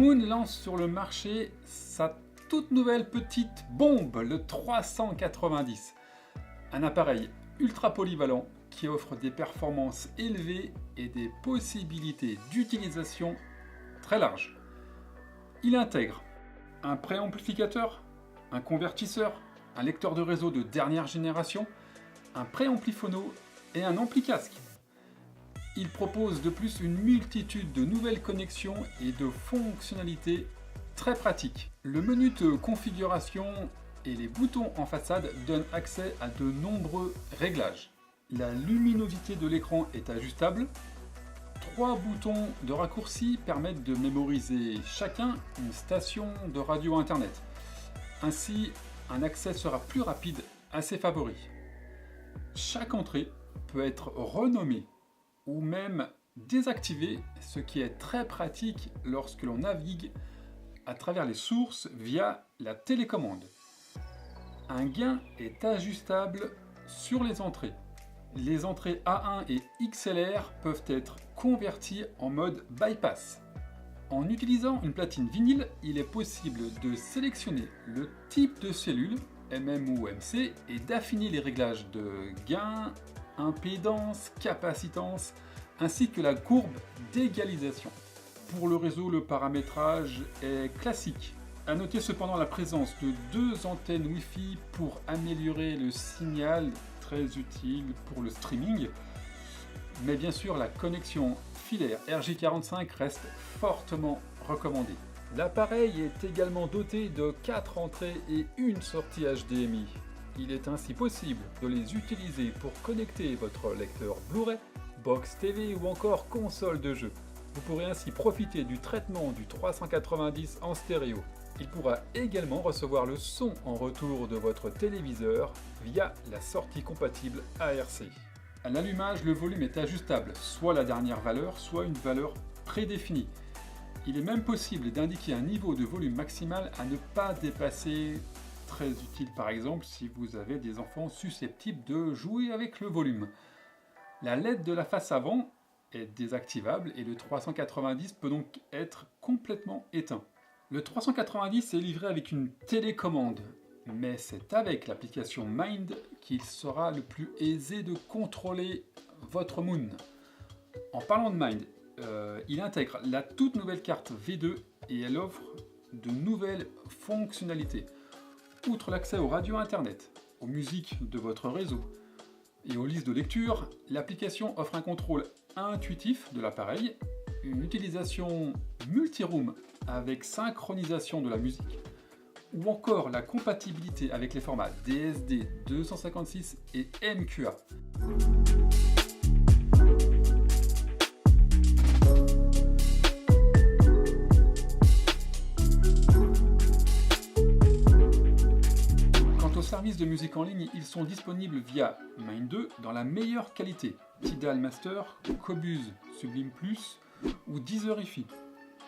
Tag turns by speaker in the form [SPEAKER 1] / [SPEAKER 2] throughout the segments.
[SPEAKER 1] Moon lance sur le marché sa toute nouvelle petite bombe, le 390. Un appareil ultra polyvalent qui offre des performances élevées et des possibilités d'utilisation très larges. Il intègre un préamplificateur, un convertisseur, un lecteur de réseau de dernière génération, un préampli phono et un ampli casque. Il propose de plus une multitude de nouvelles connexions et de fonctionnalités très pratiques. Le menu de configuration et les boutons en façade donnent accès à de nombreux réglages. La luminosité de l'écran est ajustable. 3 boutons de raccourci permettent de mémoriser chacun une station de radio internet. Ainsi, un accès sera plus rapide à ses favoris. Chaque entrée peut être renommée ou même désactivée, ce qui est très pratique lorsque l'on navigue à travers les sources via la télécommande. Un gain est ajustable sur les entrées. Les entrées A1 et XLR peuvent être converties en mode bypass. En utilisant une platine vinyle, il est possible de sélectionner le type de cellule, MM ou MC, et d'affiner les réglages de gain, impédance, capacitance, ainsi que la courbe d'égalisation. Pour le réseau, le paramétrage est classique. A noter cependant la présence de 2 antennes Wi-Fi pour améliorer le signal, très utile pour le streaming. Mais bien sûr, la connexion filaire RJ45 reste fortement recommandée. L'appareil est également doté de 4 entrées et une sortie HDMI. Il est ainsi possible de les utiliser pour connecter votre lecteur Blu-ray, box TV ou encore console de jeu. Vous pourrez ainsi profiter du traitement du 390 en stéréo. Il pourra également recevoir le son en retour de votre téléviseur via la sortie compatible ARC. À l'allumage, le volume est ajustable, soit la dernière valeur, soit une valeur prédéfinie. Il est même possible d'indiquer un niveau de volume maximal à ne pas dépasser, très utile par exemple si vous avez des enfants susceptibles de jouer avec le volume. La LED de la face avant est désactivable et le 390 peut donc être complètement éteint. Le 390 est livré avec une télécommande, mais c'est avec l'application Mind qu'il sera le plus aisé de contrôler votre Moon. En parlant de Mind, il intègre la toute nouvelle carte V2 et elle offre de nouvelles fonctionnalités. Outre l'accès aux radios internet, aux musiques de votre réseau et aux listes de lecture, l'application offre un contrôle intuitif de l'appareil, une utilisation multi-room avec synchronisation de la musique, ou encore la compatibilité avec les formats DSD 256 et MQA. Quant aux services de musique en ligne, ils sont disponibles via Mind 2 dans la meilleure qualité, Tidal Master, Qobuz Sublime Plus ou Deezer Hi-Fi.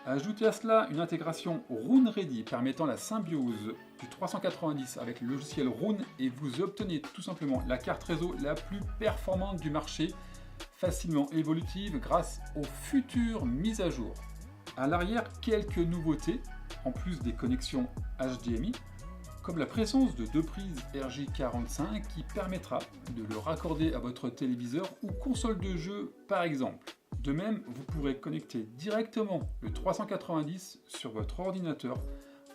[SPEAKER 1] Ajoutez à cela une intégration Roon Ready permettant la symbiose du 390 avec le logiciel Roon et vous obtenez tout simplement la carte réseau la plus performante du marché, facilement évolutive grâce aux futures mises à jour. À l'arrière, quelques nouveautés, en plus des connexions HDMI, comme la présence de 2 prises RJ45 qui permettra de le raccorder à votre téléviseur ou console de jeu par exemple. De même, vous pourrez connecter directement le 390 sur votre ordinateur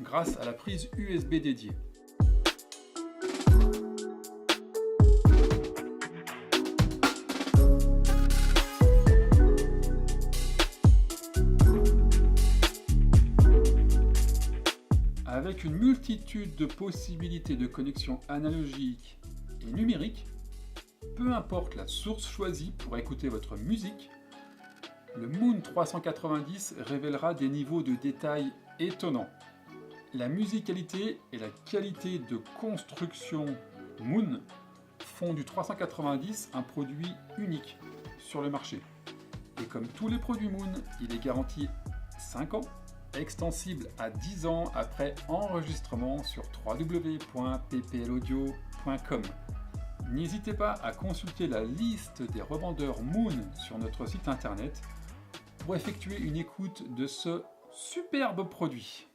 [SPEAKER 1] grâce à la prise USB dédiée. Avec une multitude de possibilités de connexion analogique et numérique, peu importe la source choisie pour écouter votre musique, le Moon 390 révélera des niveaux de détail étonnants. La musicalité et la qualité de construction Moon font du 390 un produit unique sur le marché. Et comme tous les produits Moon, il est garanti 5 ans, extensible à 10 ans après enregistrement sur www.pplaudio.com. N'hésitez pas à consulter la liste des revendeurs Moon sur notre site internet pour effectuer une écoute de ce superbe produit.